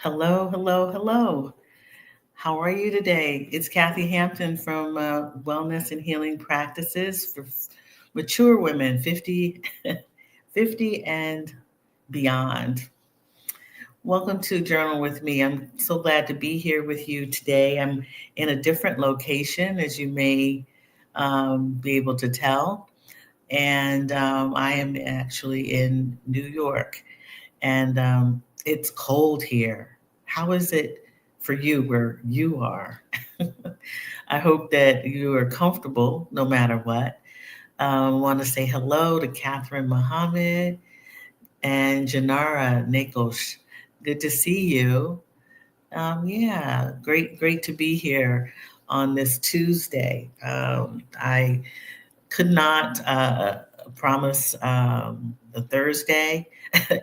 Hello, hello, hello. How are you today? It's Kathy Hampton from Wellness and Healing Practices for mature women, 50, 50 and beyond. Welcome to Journal with Me. I'm so glad to be here with you today. I'm in a different location, as you may be able to tell. And I am actually in New York. And it's cold here. How is it for you where you are? I hope that you are comfortable no matter what. I want to say hello to Catherine Mohammed and Janara Nikos. Good to see you. Yeah, great to be here on this Tuesday. I could not promise the Thursday.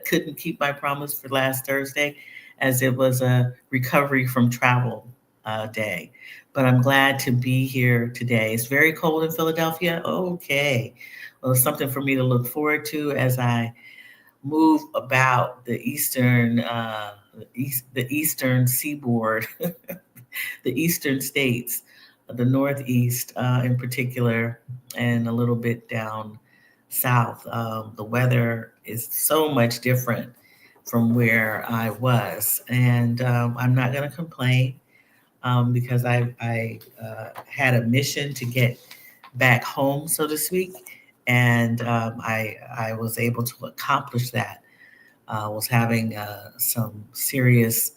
Couldn't keep my promise for last Thursday as it was a recovery from travel day. But I'm glad to be here today. It's very cold in Philadelphia. Okay. Well, it's something for me to look forward to as I move about the eastern seaboard, the eastern states, the Northeast in particular, and a little bit down south. The weather is so much different from where I was, and I'm not going to complain because I had a mission to get back home, so to speak, and I was able to accomplish that. I was having some serious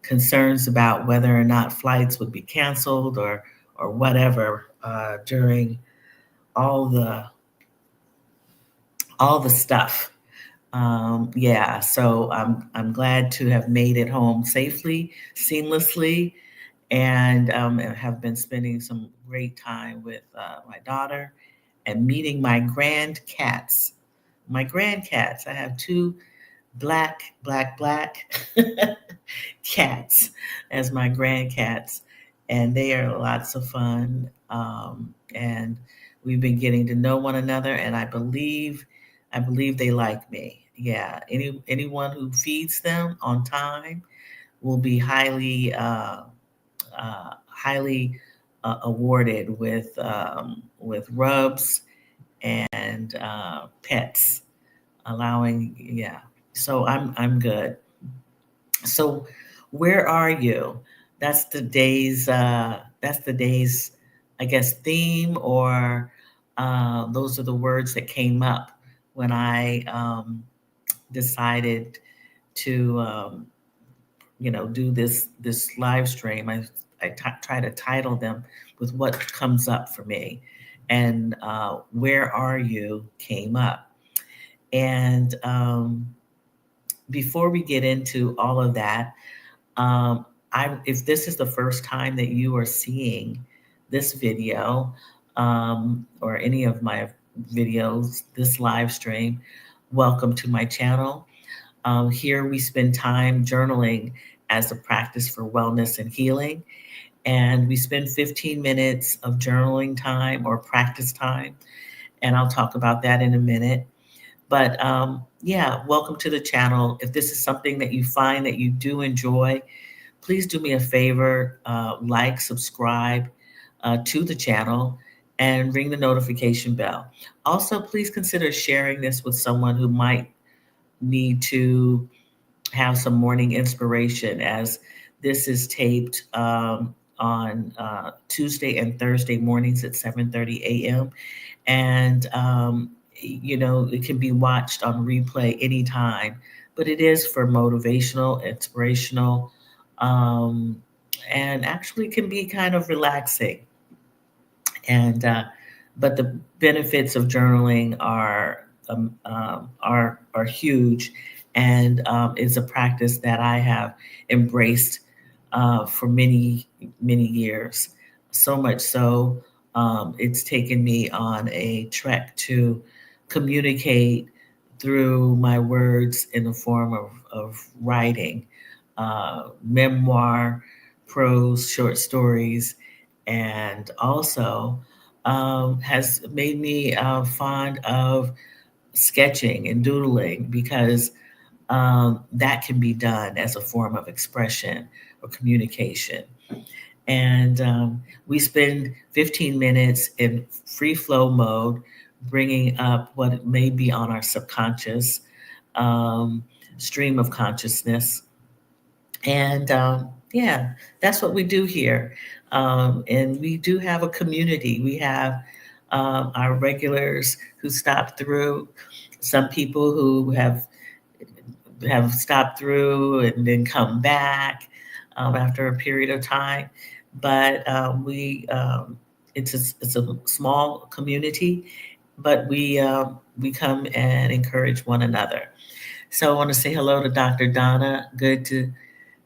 concerns about whether or not flights would be canceled or whatever during all the all the stuff. Yeah, so I'm glad to have made it home safely, seamlessly, and have been spending some great time with my daughter and meeting my grand cats. My grand cats. I have two black cats as my grandcats, and they are lots of fun. And we've been getting to know one another, and I believe they like me. Yeah, anyone who feeds them on time will be highly awarded with rubs and pets, allowing yeah. So I'm good. So where are you? That's the day's I guess theme, or those are the words that came up when I decided to do this live stream. I try to title them with what comes up for me, and where are you came up. And before we get into all of that, if this is the first time that you are seeing this video or any of my videos, this live stream, welcome to my channel. Here we spend time journaling as a practice for wellness and healing. And we spend 15 minutes of journaling time or practice time. And I'll talk about that in a minute. But yeah, welcome to the channel. If this is something that you find that you do enjoy, please do me a favor, like, subscribe to the channel, and ring the notification bell. Also, please consider sharing this with someone who might need to have some morning inspiration, as this is taped on Tuesday and Thursday mornings at 7:30 a.m. And it can be watched on replay anytime, but it is for motivational, inspirational, um, and actually can be kind of relaxing. And but the benefits of journaling are huge, and it's a practice that I have embraced for many years. So much so, it's taken me on a trek to communicate through my words in the form of writing, memoir, prose, short stories, and also has made me fond of sketching and doodling, because that can be done as a form of expression or communication. And we spend 15 minutes in free flow mode, bringing up what may be on our subconscious um, stream of consciousness. And yeah, that's what we do here. And we do have a community. We have our regulars who stop through, some people who have stopped through and then come back after a period of time. But it's a small community, but we come and encourage one another. So I want to say hello to Dr. Donna. Good to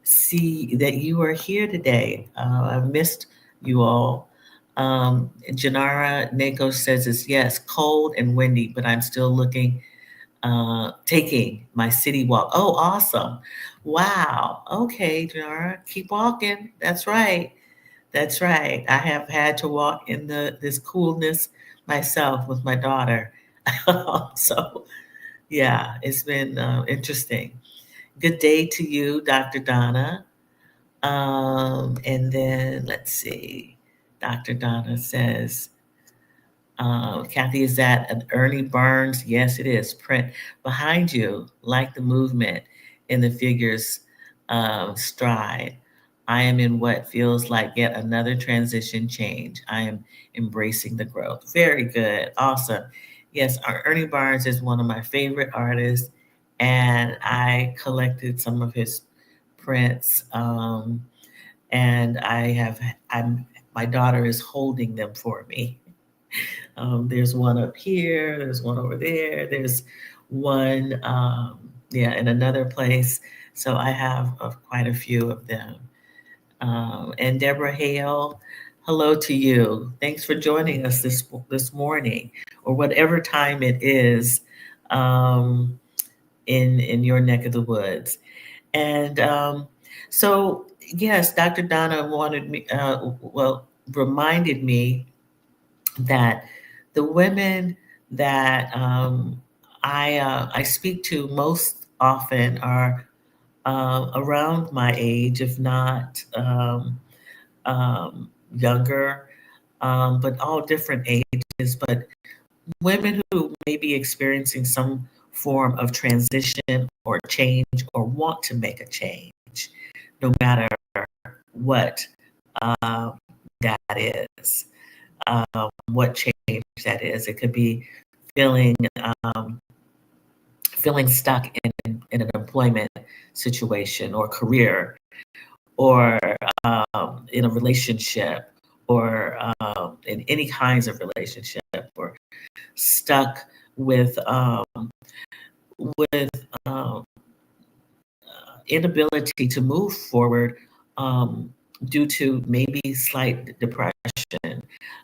see that you are here today. I've missed you all. Janara Nako says it's yes, cold and windy, but I'm still taking my city walk. Oh, awesome. Wow. Okay, Janara, keep walking. That's right. That's right. I have had to walk in this coolness myself with my daughter. So, yeah, it's been interesting. Good day to you, Dr. Donna. And then let's see. Dr. Donna says, Kathy, is that an Ernie Barnes? Yes, it is. Print behind you, like the movement in the figure's stride. I am in what feels like yet another transition change. I am embracing the growth. Very good. Awesome. Yes, Ernie Barnes is one of my favorite artists, and I collected some of his prints. And my daughter is holding them for me. There's one up here, there's one over there, there's one, yeah, in another place. So I have quite a few of them. And Deborah Hale, hello to you. Thanks for joining us this morning, or whatever time it is in your neck of the woods. And so, yes, Dr. Donna reminded me that the women that I speak to most often are around my age, if not younger, but all different ages, but women who may be experiencing some form of transition or change or want to make a change, no matter what uh, that is, what change that is. It could be feeling um, feeling stuck in an employment situation or career, or in a relationship, or in any kinds of relationship, or stuck with inability to move forward due to maybe slight depression.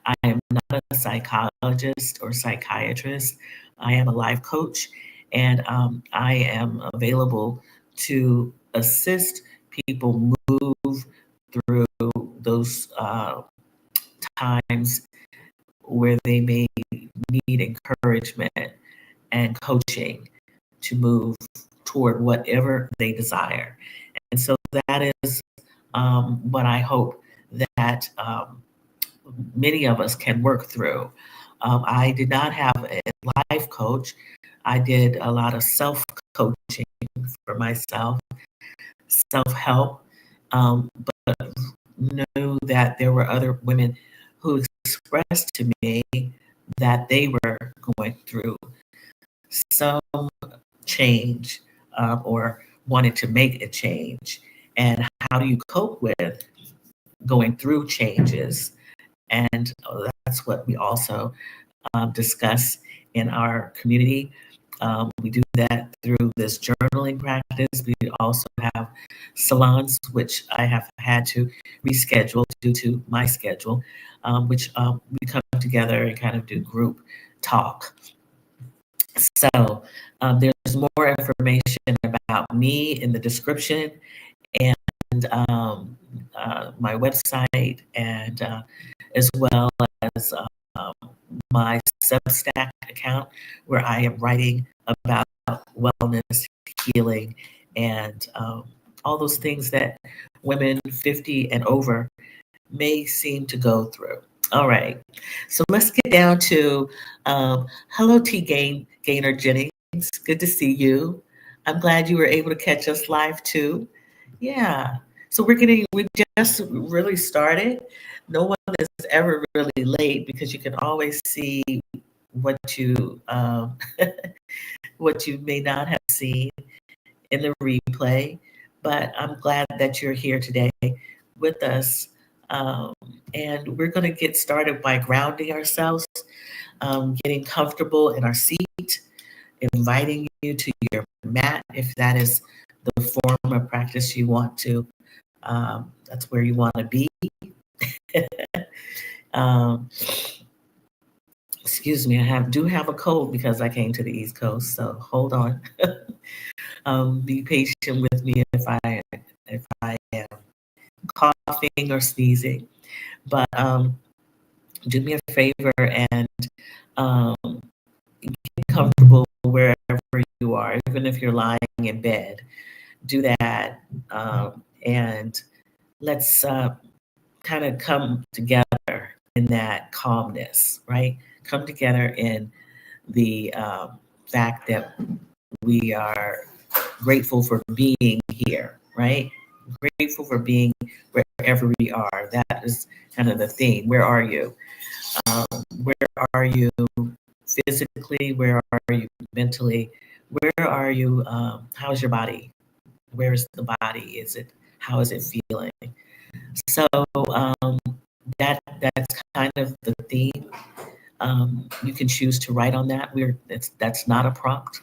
I am not a psychologist or psychiatrist. I am a life coach, and I am available to assist people move through those times where they may need encouragement and coaching to move toward whatever they desire. And so that is what I hope that many of us can work through. I did not have a life coach. I did a lot of self coaching for myself, self help, but knew that there were other women who expressed to me that they were going through some change, or wanted to make a change. And how do you cope with going through changes? And that's what we also discuss in our community. We do that through this journaling practice. We also have salons, which I have had to reschedule due to my schedule, which we come together and kind of do group talk. So there's more information about me in the description, and my website, and as well as my Substack account, where I am writing about wellness, healing, and all those things that women 50 and over may seem to go through. All right, so let's get down to hello, Gainer Jennings. Good to see you. I'm glad you were able to catch us live too. Yeah. So we just really started. No one is ever really late because you can always see what you what you may not have seen in the replay. But I'm glad that you're here today with us. Um, and we're going to get started by grounding ourselves, getting comfortable in our seat, inviting you to your mat if that is the form of practice you want to. That's where you want to be. um, Excuse me, do have a cold because I came to the East Coast, so hold on. Be patient with me if I am coughing or sneezing, but do me a favor and um, get comfortable wherever you are, even if you're lying in bed. Do that, and let's kind of come together in that calmness, right? Come together in the fact that we are grateful for being here, right? Grateful for being wherever we are. That is kind of the theme. Where are you? Where are you physically? Where are you mentally? Where are you? How's your body? Where is the body? How is it feeling? So that's kind of the theme. You can choose to write on that. That's not a prompt.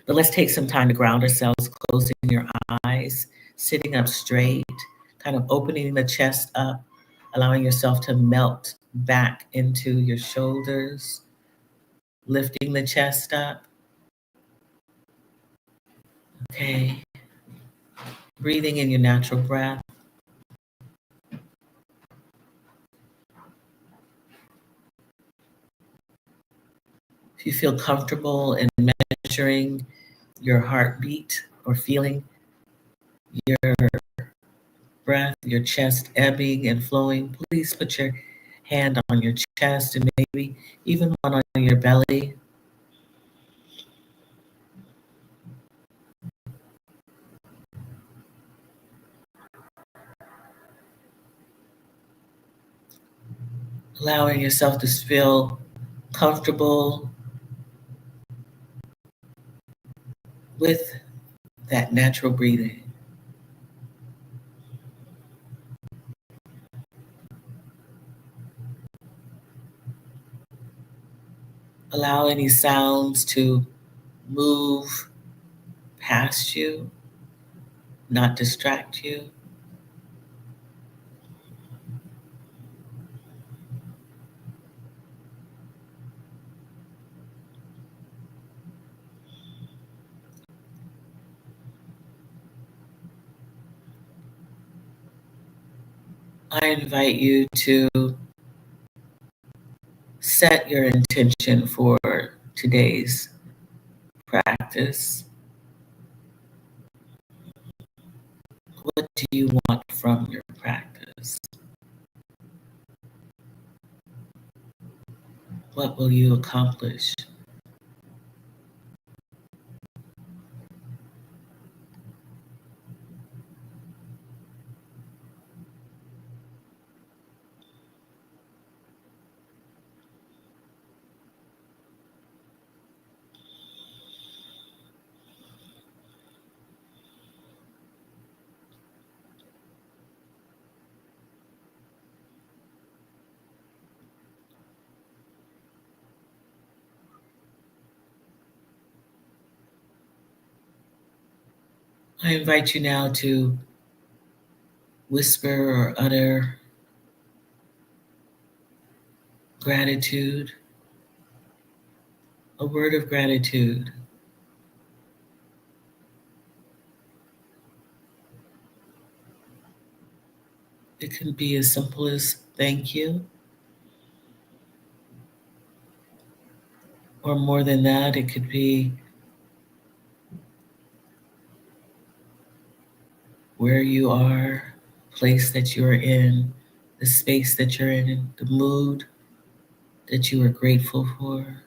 But let's take some time to ground ourselves, closing your eyes, sitting up straight, kind of opening the chest up, allowing yourself to melt back into your shoulders, lifting the chest up. Okay. Breathing in your natural breath. If you feel comfortable in measuring your heartbeat or feeling your breath, your chest ebbing and flowing, please put your hand on your chest and maybe even one on your belly. Allowing yourself to feel comfortable with that natural breathing. Allow any sounds to move past you, not distract you. I invite you to set your intention for today's practice. What do you want from your practice? What will you accomplish? I invite you now to whisper or utter gratitude, a word of gratitude. It can be as simple as thank you, or more than that, it could be where you are, place that you're in, the space that you're in, the mood that you are grateful for.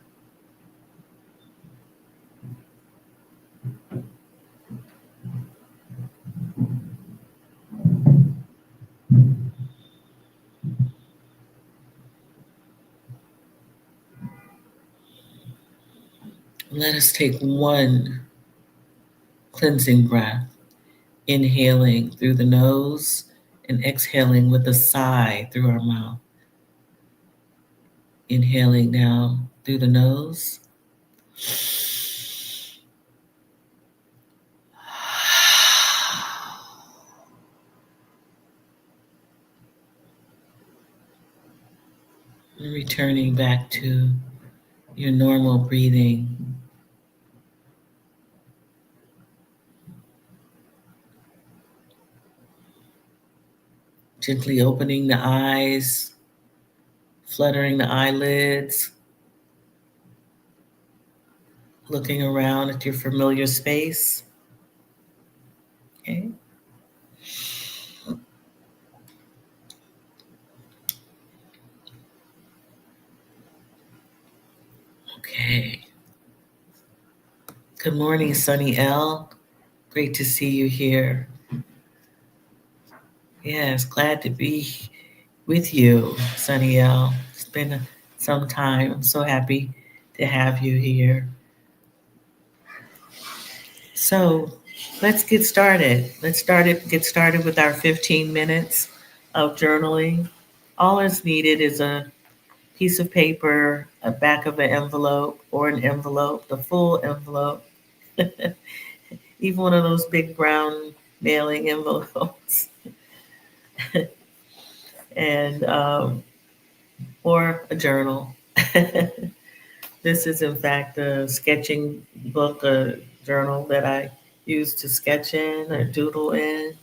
Let us take one cleansing breath, inhaling through the nose and exhaling with a sigh through our mouth. Inhaling now through the nose. And returning back to your normal breathing. Gently opening the eyes, fluttering the eyelids, looking around at your familiar space. Okay. Okay. Good morning, Sunny L. Great to see you here. Yes, glad to be with you, Sunny L. It's been some time. I'm so happy to have you here. So let's get started. Get started with our 15 minutes of journaling. All that's needed is a piece of paper, a back of an envelope, or an envelope, the full envelope, even one of those big brown mailing envelopes, and or a journal. This is, in fact, a sketching book, a journal that I use to sketch in or doodle in.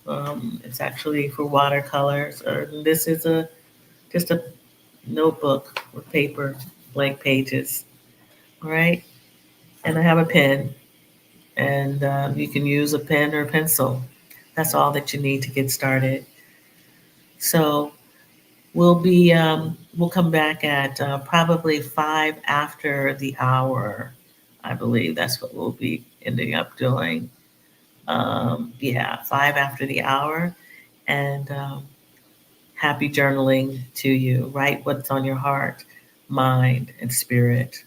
It's actually for watercolors. Or this is a just a notebook with paper, blank pages. All right, and I have a pen, and you can use a pen or a pencil. That's all that you need to get started. So we'll come back at probably 5 after the hour. I believe that's what we'll be ending up doing. Yeah, 5 after the hour, and happy journaling to you. Write what's on your heart, mind, and spirit.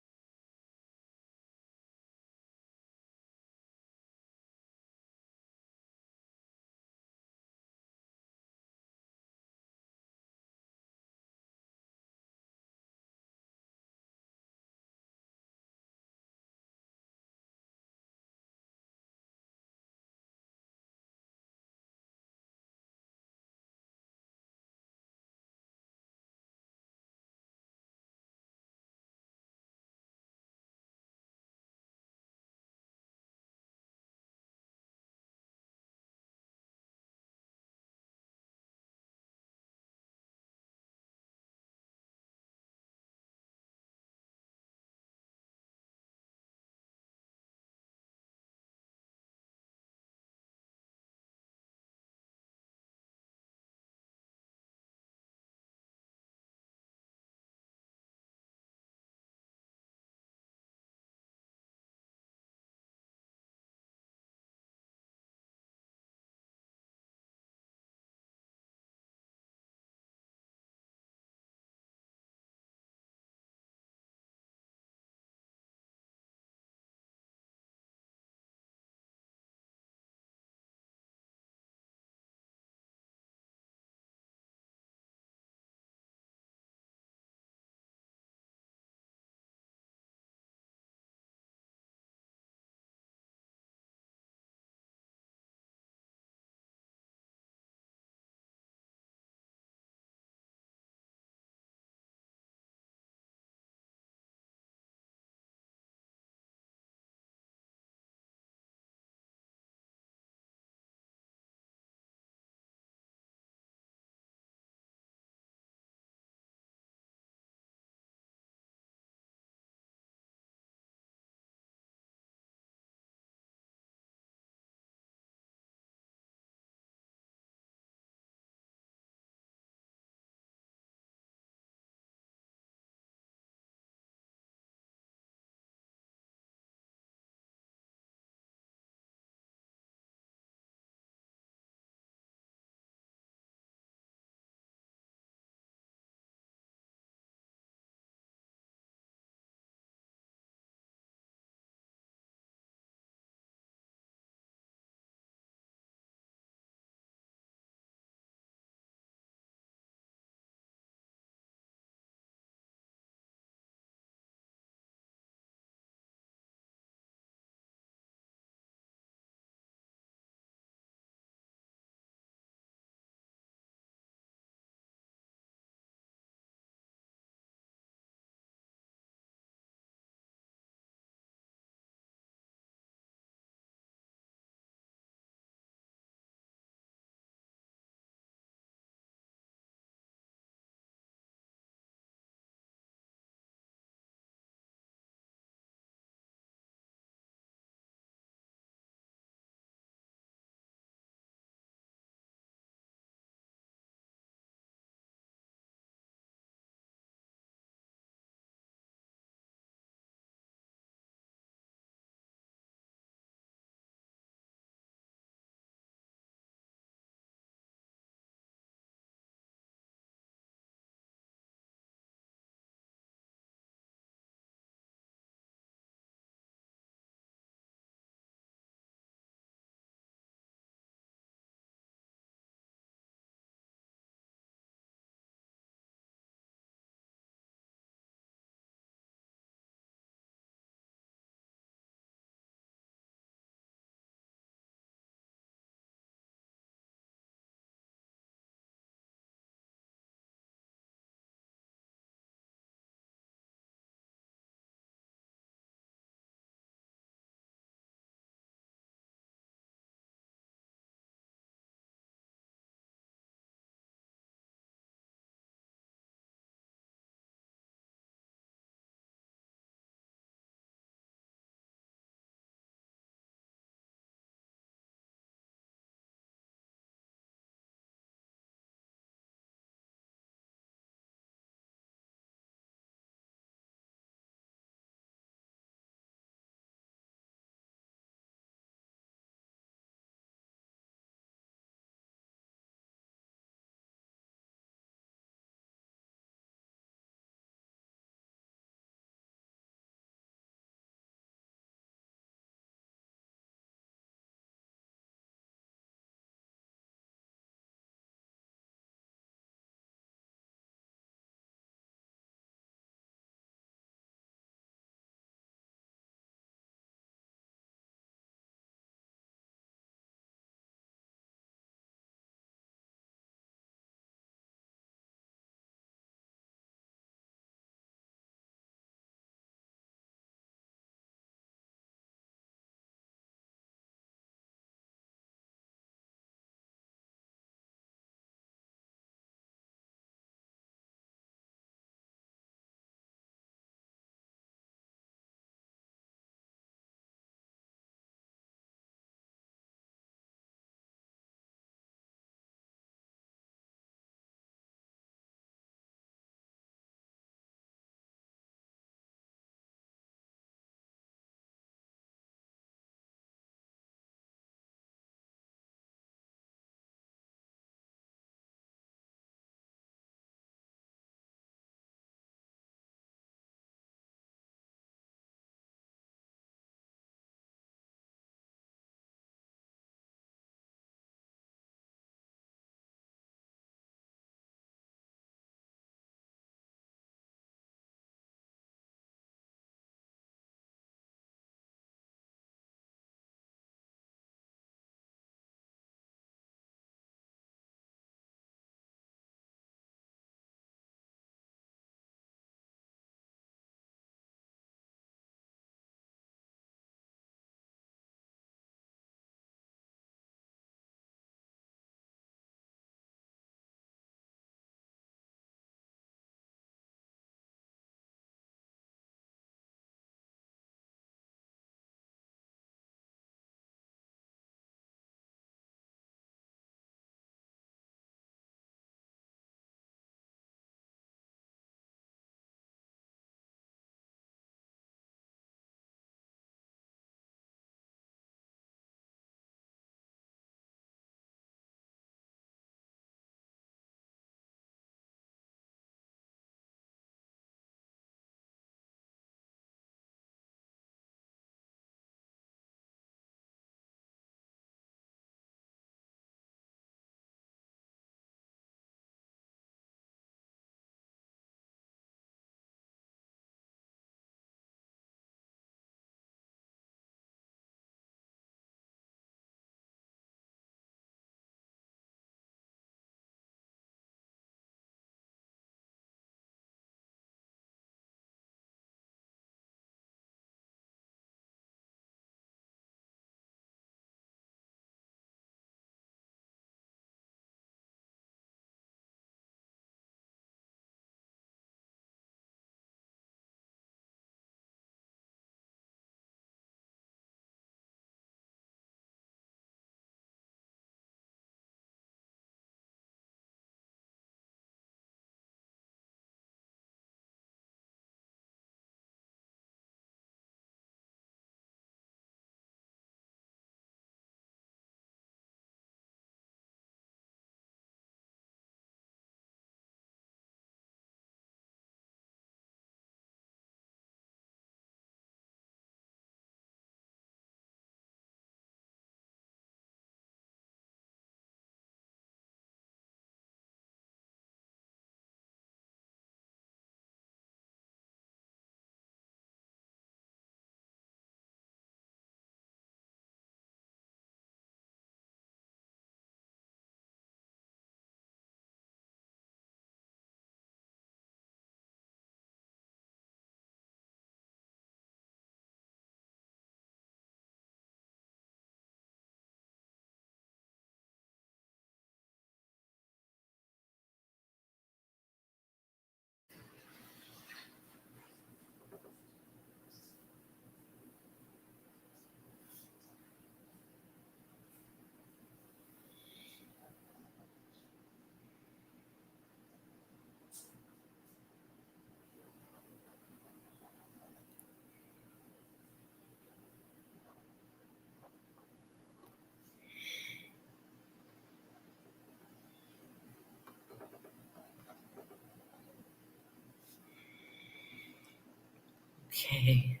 Okay.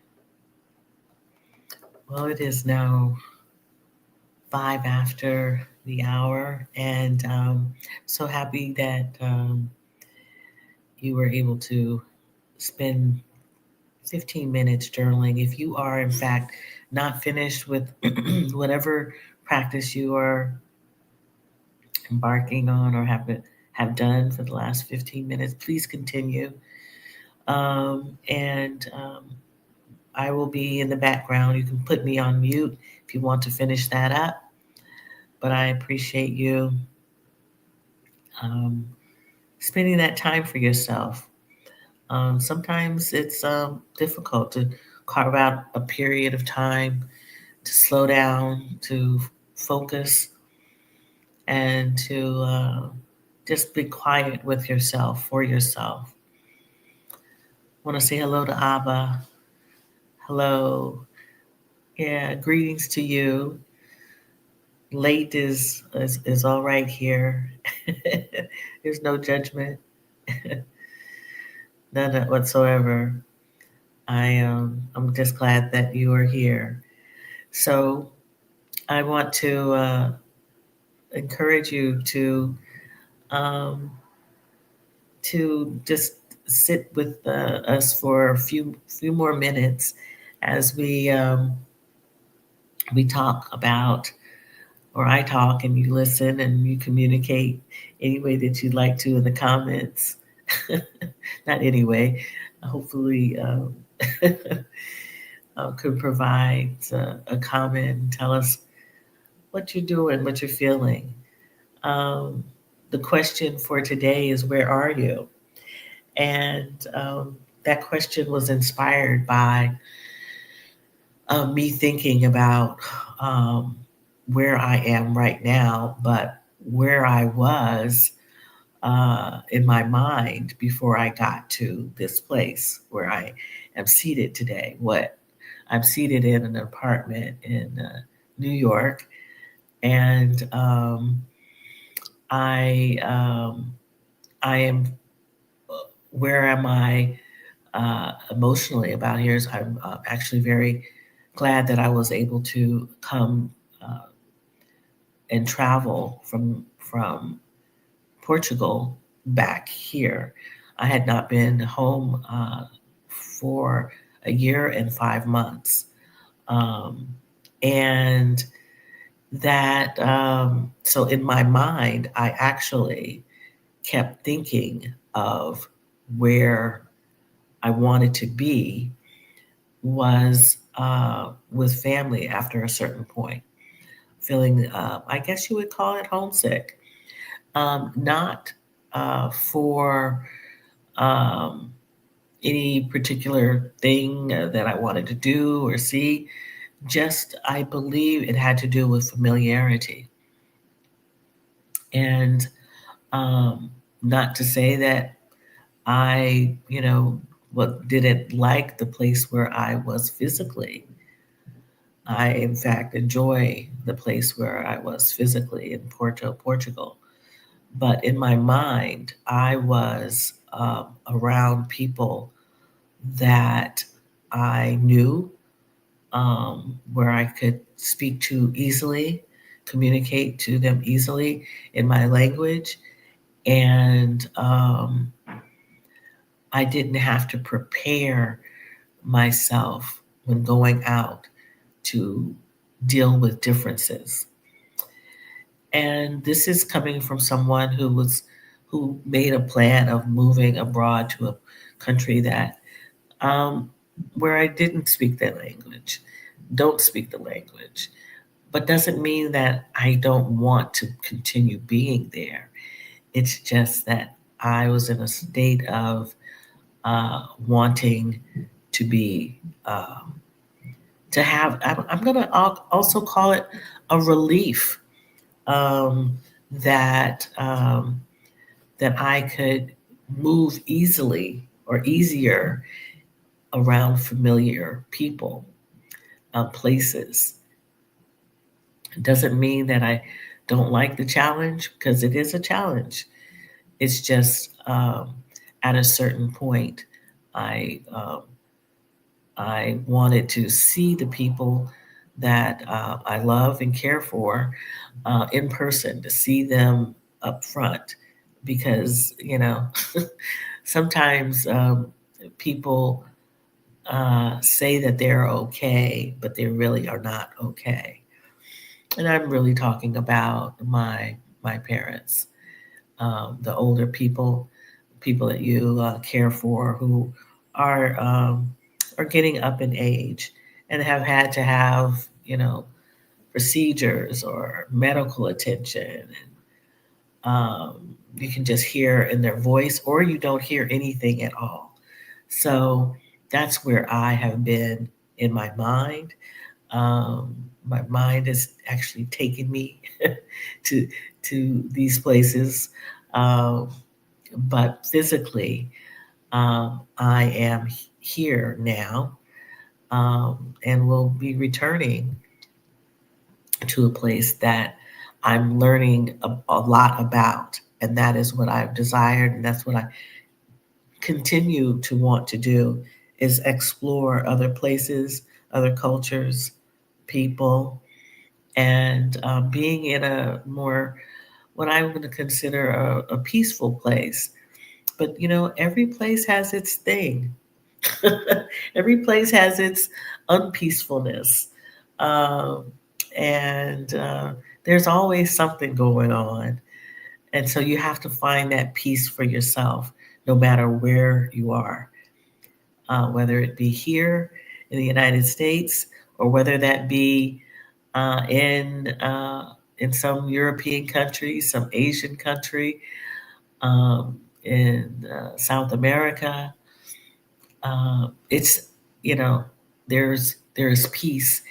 Well, it is now 5 after the hour, and so happy that you were able to spend 15 minutes journaling. If you are, in fact, not finished with whatever practice you are embarking on or have done for the last 15 minutes, please continue. And I will be in the background. You can put me on mute if you want to finish that up. But I appreciate you um, spending that time for yourself. Sometimes it's difficult to carve out a period of time to slow down, to focus, and to just be quiet with yourself, for yourself. I want to say hello to Abba. Hello. Yeah, greetings to you. Late is all right here. There's no judgment, none whatsoever. I'm just glad that you are here. So I want to encourage you um, to just sit with us for a few more minutes as we talk about, or I talk and you listen and you communicate any way that you'd like to in the comments. Not anyway. Hopefully, could provide a comment and tell us what you're doing, what you're feeling. Um, the question for today is, where are you? And that question was inspired by me thinking about where I am right now, but where I was in my mind before I got to this place where I am seated today. What I'm seated in an apartment in New York, and I I am. Where am I emotionally about here? Is I'm actually very glad that I was able to come and travel from Portugal back here. I had not been home for a year and 5 months. Um, and that, so in my mind, I actually kept thinking of where I wanted to be was with family after a certain point, feeling, I guess you would call it homesick. Not for um, any particular thing that I wanted to do or see, just I believe it had to do with familiarity. And not to say that I, what didn't like the place where I was physically. I, in fact, enjoy the place where I was physically in Porto, Portugal. But in my mind, I was around people that I knew, where I could speak to easily, communicate to them easily in my language. And I didn't have to prepare myself when going out to deal with differences. And this is coming from someone who made a plan of moving abroad to a country that um, where I didn't speak the language, don't speak the language, but doesn't mean that I don't want to continue being there. It's just that I was in a state of wanting to be to have. I'm going to also call it a relief um, that that I could move easily or easier around familiar people, places. It doesn't mean that I don't like the challenge because it is a challenge. It's just at a certain point, I I wanted to see the people that I love and care for in person, to see them up front, because sometimes people say that they're okay, but they really are not okay. And I'm really talking about my parents, the older people, people that you care for, who are um, are getting up in age and have had to have procedures or medical attention. You can just hear in their voice, or you don't hear anything at all. So that's where I have been in my mind. My mind has actually taken me to these places, um, but physically, I am here now, and will be returning to a place that I'm learning a lot about, and that is what I've desired, and that's what I continue to want to do, is explore other places, other cultures, people, and being in a more, what I'm going to consider a peaceful place. But every place has its thing. Every place has its unpeacefulness. Um, and there's always something going on. And so you have to find that peace for yourself, no matter where you are, whether it be here in the United States, or whether that be in some European country, some Asian country, in South America. It's you know there's peace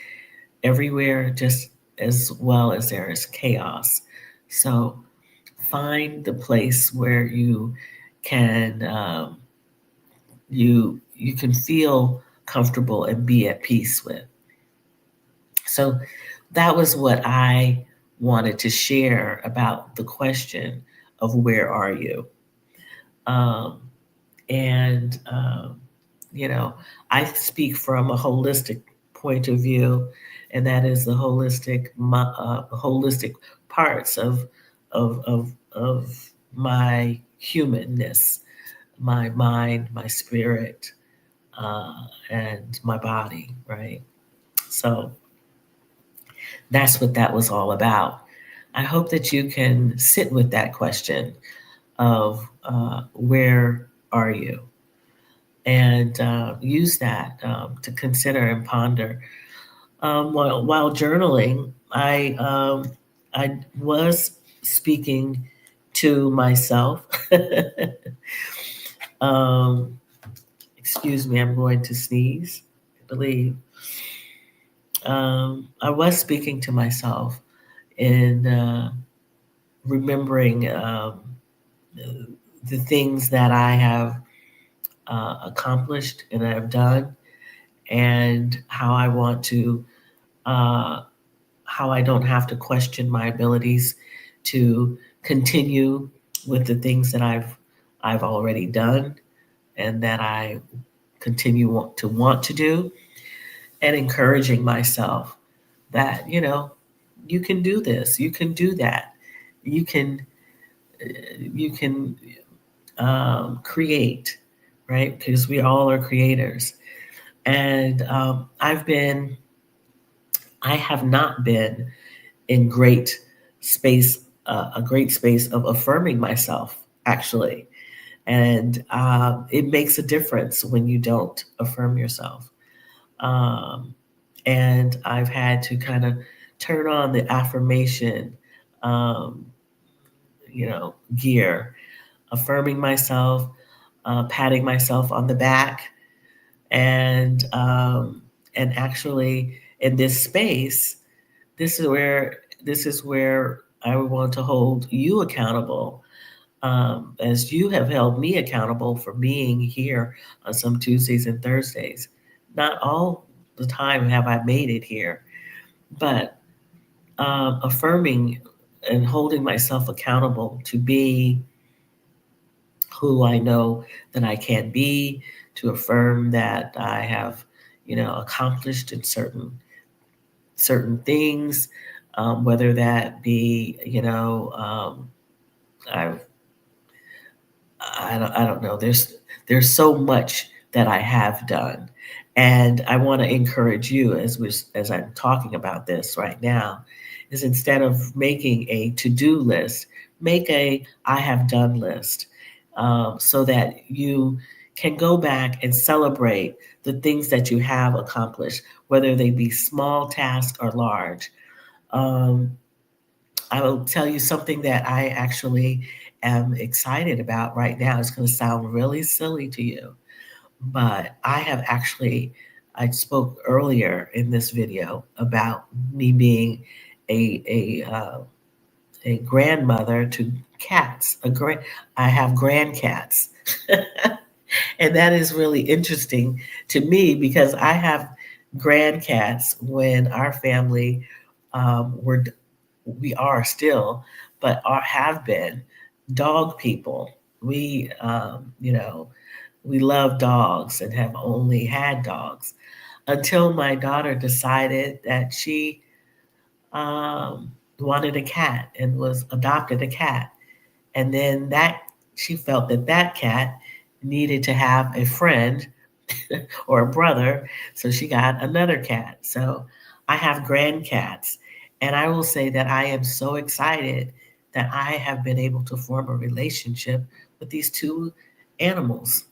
everywhere, just as well as there is chaos. So find the place where can um, you can feel comfortable and be at peace with. So that was what I wanted to share about the question of where are you. Um, and you know, I speak from a holistic point of view, and that is the holistic parts of my humanness, my mind, my spirit, and my body, right? So that's what that was all about. I hope that you can sit with that question of where are you, and use that to consider and ponder. While journaling, I was speaking to myself. um, Excuse me, I'm going to sneeze, I believe. I was speaking to myself and remembering the things that I have accomplished and I've done, and how I want to, uh, how I don't have to question my abilities to continue with the things that I've already done, and that I continue to want to do, and encouraging myself that you can do this, you can do that, you can you can create, right? Because we all are creators. And I have not been in a great space of affirming myself, actually. And it makes a difference when you don't affirm yourself. Um, and I've had to kind of turn on the affirmation, um, gear, affirming myself, patting myself on the back, and actually in this space, this is where I want to hold you accountable, as you have held me accountable for being here on some Tuesdays and Thursdays. Not all the time have I made it here, but affirming and holding myself accountable to be who I know that I can be, to affirm that I have, accomplished in certain things, whether that be, I I don't know. There's so much that I have done, and I want to encourage you as I'm talking about this right now, is instead of making a to do list, make a I have done list, so that you can go back and celebrate the things that you have accomplished, whether they be small tasks or large. Um, I will tell you something that I actually am excited about right now. It's going to sound really silly to you, but I spoke earlier in this video about me being a grandmother to cats. I have grandcats. And that is really interesting to me because I have grandcats when our family were we are still, but have been dog people. We love dogs and have only had dogs until my daughter decided that she wanted a cat and was adopted a cat. And then she felt that that cat needed to have a friend or a brother. So she got another cat. So I have grandcats. And I will say that I am so excited that I have been able to form a relationship with these two animals.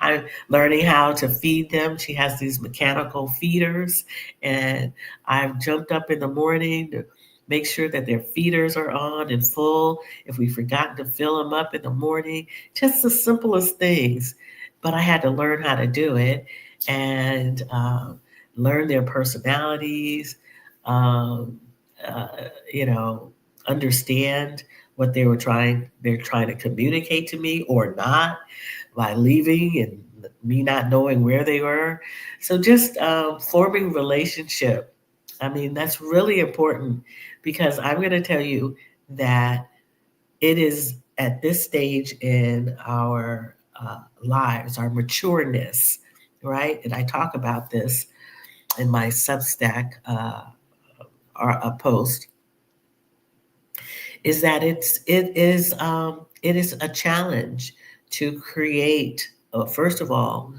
I'm learning how to feed them. She has these mechanical feeders, and I've jumped up in the morning to make sure that their feeders are on and full. If we forgot to fill them up in the morning, just the simplest things. But I had to learn how to do it and learn their personalities, um, you know, understand what they're trying to communicate to me or not by leaving and me not knowing where they were. So just forming relationship. I mean, that's really important because I'm going to tell you that it is at this stage in our lives, our matureness, right? And I talk about this in my Substack a post, is that it is a challenge to create, first of all,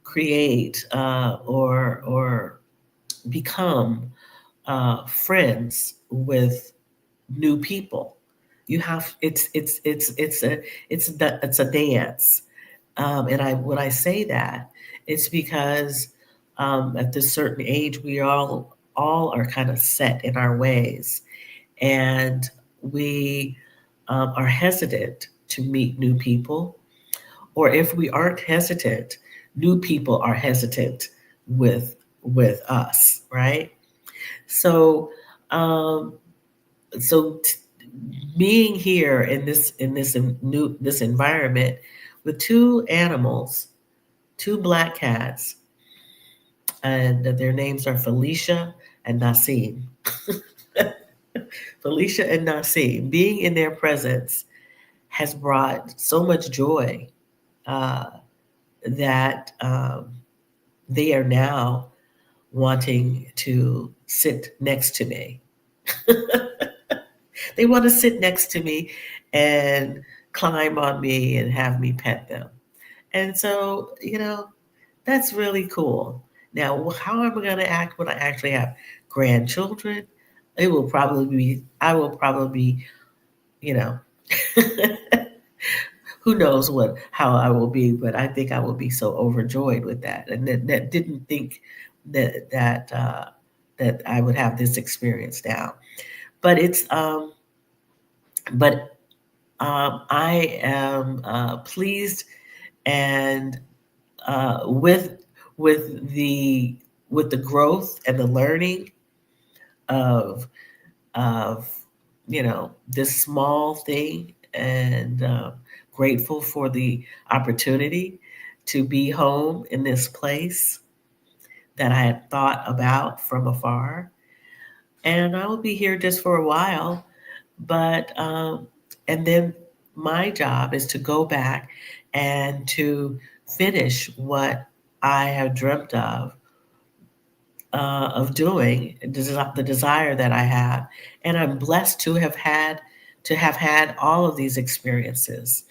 create or become friends with new people. You have it's a dance, and I when I say that, it's because at this certain age we all are kind of set in our ways, and we are hesitant to meet new people, or if we aren't hesitant, new people are hesitant with us, right? So, um, so being here in this environment with two animals, two black cats, and their names are Felicia and Nassim. Felicia and Nassim, being in their presence has brought so much joy uh, that they are now wanting to sit next to me. They want to sit next to me and climb on me and have me pet them. And so, that's really cool. Now, how am I going to act when I actually have grandchildren? I will probably be, you know, who knows how I will be, but I think I will be so overjoyed with that. And that didn't think that I would have this experience now. But but I am pleased and with the growth and the learning of of this small thing, and grateful for the opportunity to be home in this place that I had thought about from afar. And I will be here just for a while, but and then my job is to go back and to finish what I have dreamt of doing, the desire that I have, and I'm blessed to have had all of these experiences.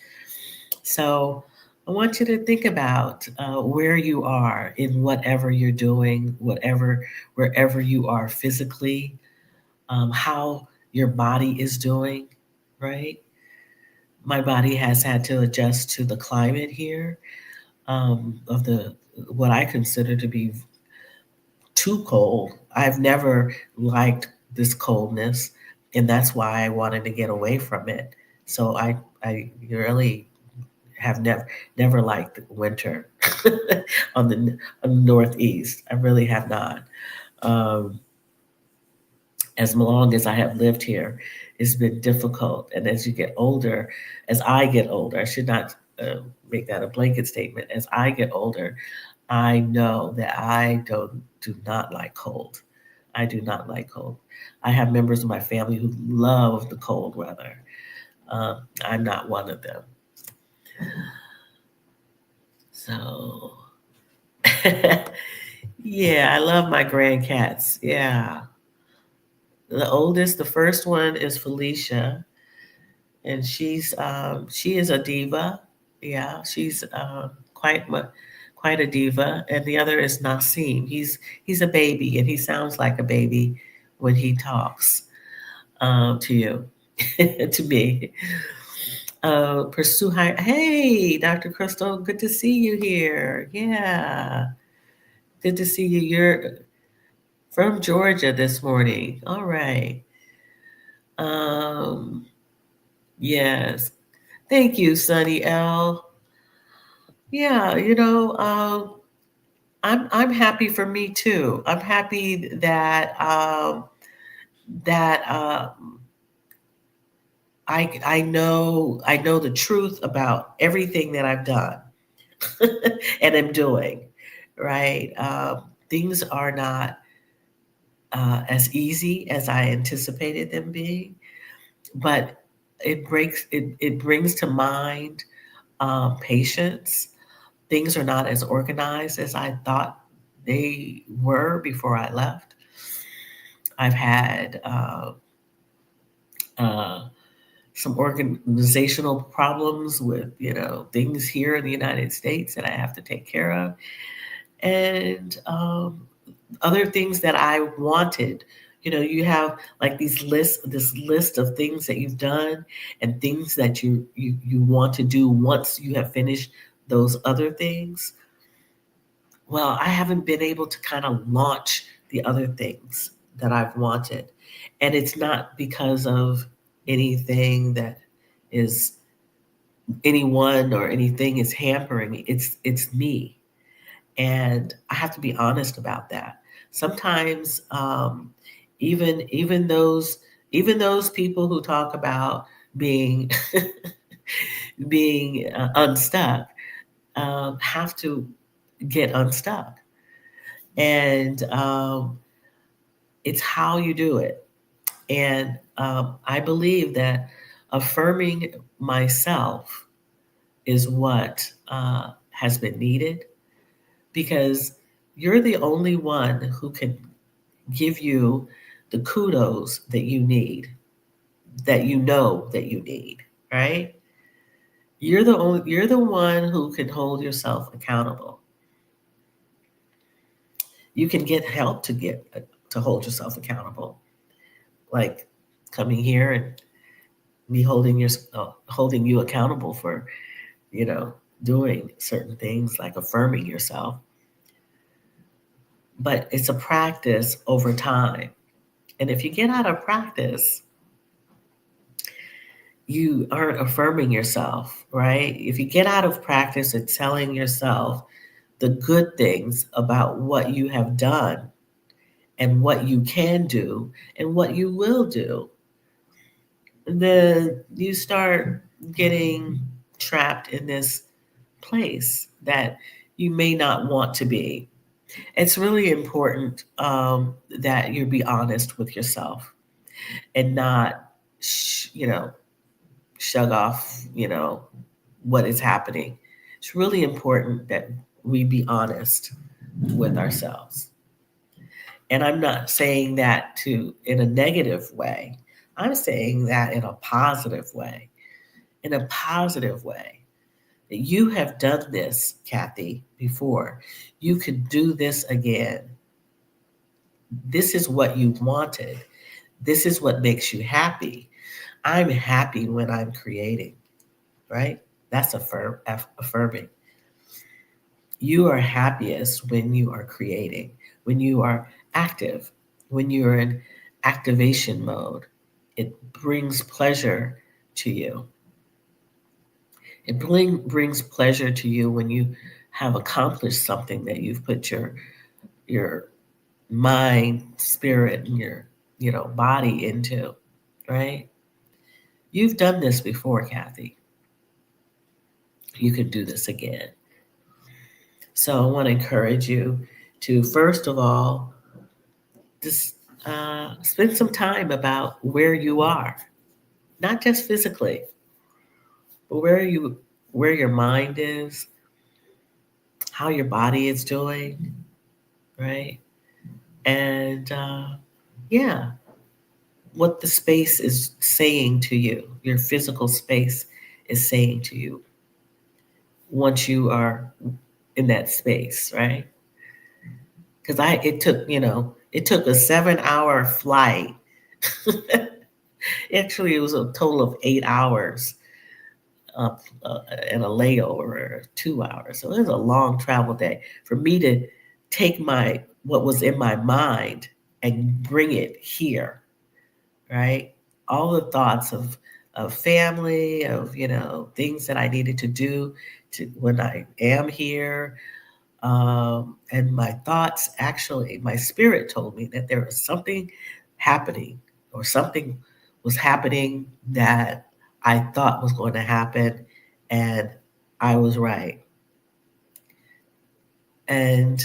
So I want you to think about where you are in whatever you're doing, wherever you are physically, how your body is doing, right? My body has had to adjust to the climate here, of the what I consider to be too cold. I've never liked this coldness, and that's why I wanted to get away from it. So I really have never liked winter on the Northeast. I really have not. Um, as long as I have lived here, it's been difficult. And as you get older, as I get older, I should not make that a blanket statement. As I get older, I know that I do not like cold. I do not like cold. I have members of my family who love the cold weather. I'm not one of them. So, yeah, I love my grandcats. Yeah. The oldest, the first one is Felicia, and she is a diva. Yeah, she's quite a diva. And the other is Nasim. He's a baby, and he sounds like a baby when he talks to you, to me. Pursue high. Hey, Dr. Crystal, good to see you here. Yeah, good to see you. You're from Georgia this morning. All right. Um, yes. Thank you, Sunny L. Yeah, I'm happy for me too. I'm happy that I know the truth about everything that I've done and am doing. Right? Things are not as easy as I anticipated them being, but it brings to mind patience. Things are not as organized as I thought they were before I left. I've had uh, some organizational problems with, things here in the United States that I have to take care of, and other things that I wanted. You have like this list of things that you've done and things that you want to do once you have finished those other things. Well, I haven't been able to kind of launch the other things that I've wanted. And it's not because of anything that is anyone or anything is hampering me. It's me. And I have to be honest about that. Sometimes even those people who talk about being being unstuck have to get unstuck. And it's how you do it. And I believe that affirming myself is what has been needed, because you're the only one who can give you the kudos that you need, that you know that you need, right? You're the one who can hold yourself accountable. You can get help to hold yourself accountable, like coming here and me holding you accountable for doing certain things like affirming yourself. But it's a practice over time, and if you get out of practice, you aren't affirming yourself, right? If you get out of practice at telling yourself the good things about what you have done and what you can do and what you will do, then you start getting trapped in this place that you may not want to be. It's really important that you be honest with yourself and not, shrug off, what is happening. It's really important that we be honest with ourselves. And I'm not saying that to in a negative way. I'm saying that in a positive way. In a positive way. You have done this, Kathy, before. You can do this again. This is what you wanted. This is what makes you happy. I'm happy when I'm creating, right? That's affirming. You are happiest when you are creating, when you are active, when you're in activation mode. It brings pleasure to you. Brings pleasure to you when you have accomplished something that you've put your mind, spirit, and your body into, right? You've done this before, Kathy. You can do this again. So I want to encourage you to first of all just spend some time about where you are, not just physically, but where your mind is, how your body is doing, right? And yeah, what the space is saying to you, your physical space is saying to you once you are in that space, right? Because it took a 7 hour flight. Actually, it was a total of 8 hours and a layover, 2 hours. So it was a long travel day for me to take what was in my mind and bring it here, right? All the thoughts of family, of things that I needed to do to when I am here. And my thoughts, actually, my spirit told me that there was something happening, or something was happening that I thought was going to happen, and I was right. And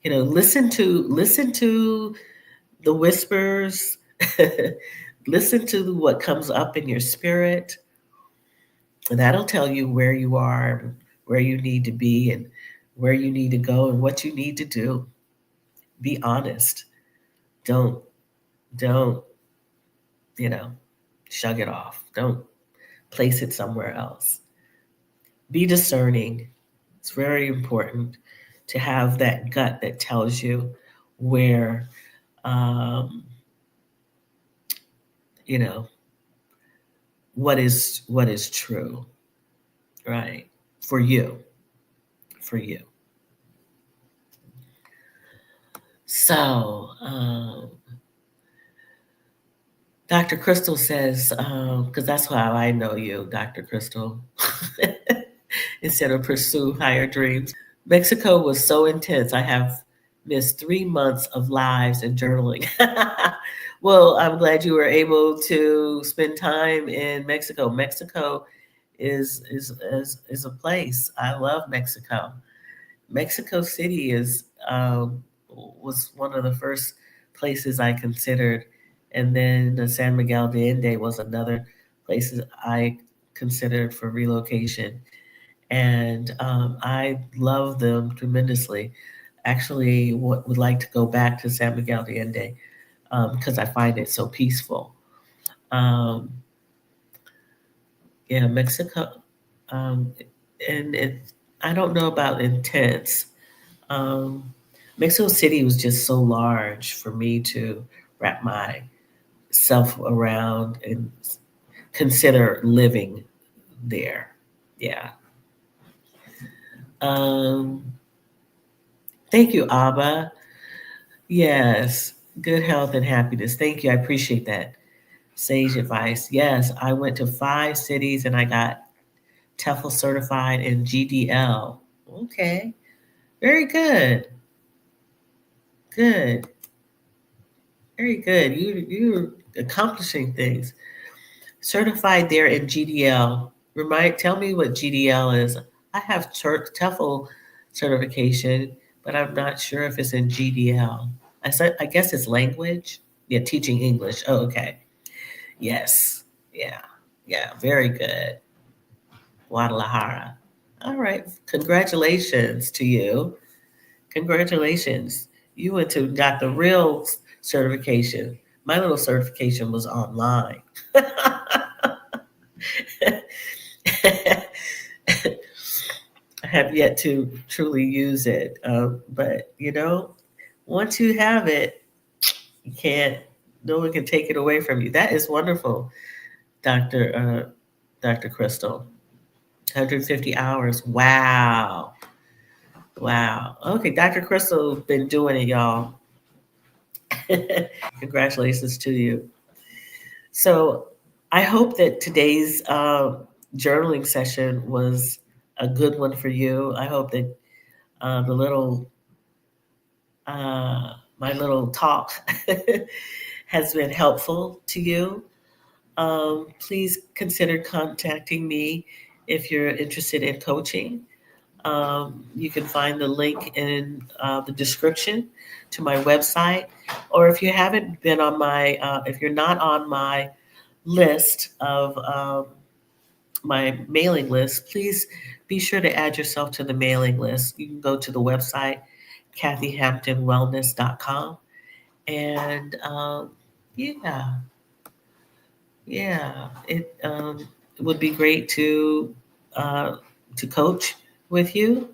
listen to the whispers, listen to what comes up in your spirit, and that'll tell you where you are, where you need to be, and where you need to go, and what you need to do. Be honest. Don't don't shrug it off. Don't place it somewhere else. Be discerning. It's very important to have that gut that tells you where um, you know what is true, right? For you. For you. So Dr. Crystal says, because that's how I know you, Dr. Crystal, instead of pursue higher dreams. Mexico was so intense. I have missed 3 months of lives and journaling. Well, I'm glad you were able to spend time in Mexico. Mexico is a place. I love Mexico. Mexico City was one of the first places I considered, and then San Miguel de Allende was another place that I considered for relocation, and I love them tremendously. Actually, would like to go back to San Miguel de Allende because I find it so peaceful. Um, yeah, Mexico, um, and I don't know about intense. Um, Mexico City was just so large for me to wrap myself around and consider living there. Yeah. Um, Thank you, Abba. Yes. Good health and happiness. Thank you. I appreciate that. Sage advice. Yes, I went to 5 cities and I got TEFL certified in GDL. Okay. Very good. Good. Very good. You're accomplishing things. Certified there in GDL. Tell me what GDL is. I have TEFL certification, but I'm not sure if it's in GDL. I guess it's language. Yeah, teaching English. Oh, okay. Yes. Yeah. Yeah. Very good. Guadalajara. All right. Congratulations to you. Congratulations. You went to got the real certification. My little certification was online. I have yet to truly use it. But, once you have it, you can't, no one can take it away from you. That is wonderful, Dr. Crystal. 150 hours. Wow. Wow. Okay, Dr. Crystal been doing it, y'all. Congratulations to you. So I hope that today's journaling session was a good one for you. I hope that the little my little talk has been helpful to you. Please consider contacting me if you're interested in coaching. You can find the link in the description to my website. Or if you haven't been on if you're not on my list of my mailing list, please be sure to add yourself to the mailing list. You can go to the website, kathyhamptonwellness.com. And yeah, yeah, it would be great to coach with you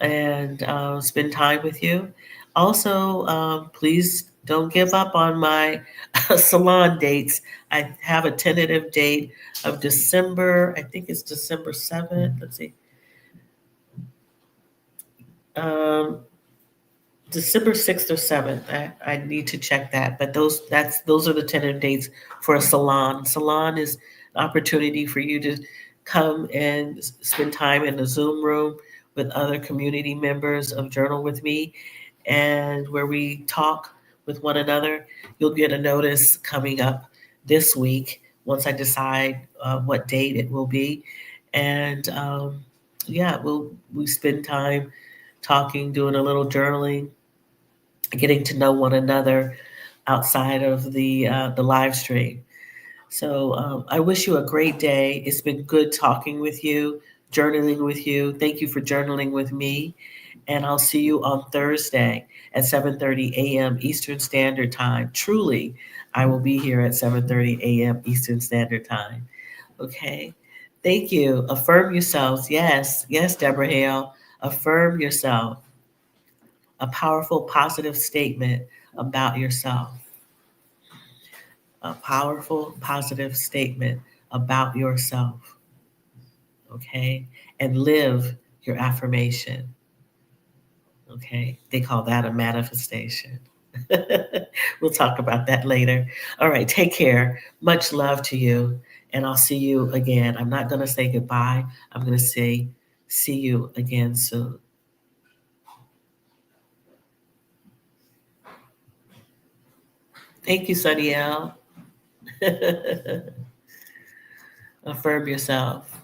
and spend time with you. Also, please don't give up on my salon dates. I have a tentative date of December, I think it's December 7th. Let's see. Um, December 6th or 7th. I need to check that. But those are the tentative dates for a salon. Salon is an opportunity for you to come and spend time in the Zoom room with other community members of Journal with Me, and where we talk with one another. You'll get a notice coming up this week once I decide what date it will be. And yeah, we spend time talking, doing a little journaling, getting to know one another outside of the live stream. So I wish you a great day. It's been good talking with you, journaling with you. Thank you for journaling with me. And I'll see you on Thursday at 7:30 a.m. Eastern Standard Time. Truly, I will be here at 7:30 a.m. Eastern Standard Time. Okay. Thank you. Affirm yourselves. Yes. Yes, Deborah Hale. Affirm yourself. A powerful, positive statement about yourself. A powerful, positive statement about yourself. Okay. And live your affirmation. Okay. They call that a manifestation. We'll talk about that later. All right. Take care. Much love to you. And I'll see you again. I'm not going to say goodbye. I'm going to say see you again soon. Thank you, Sunny L. Affirm yourself.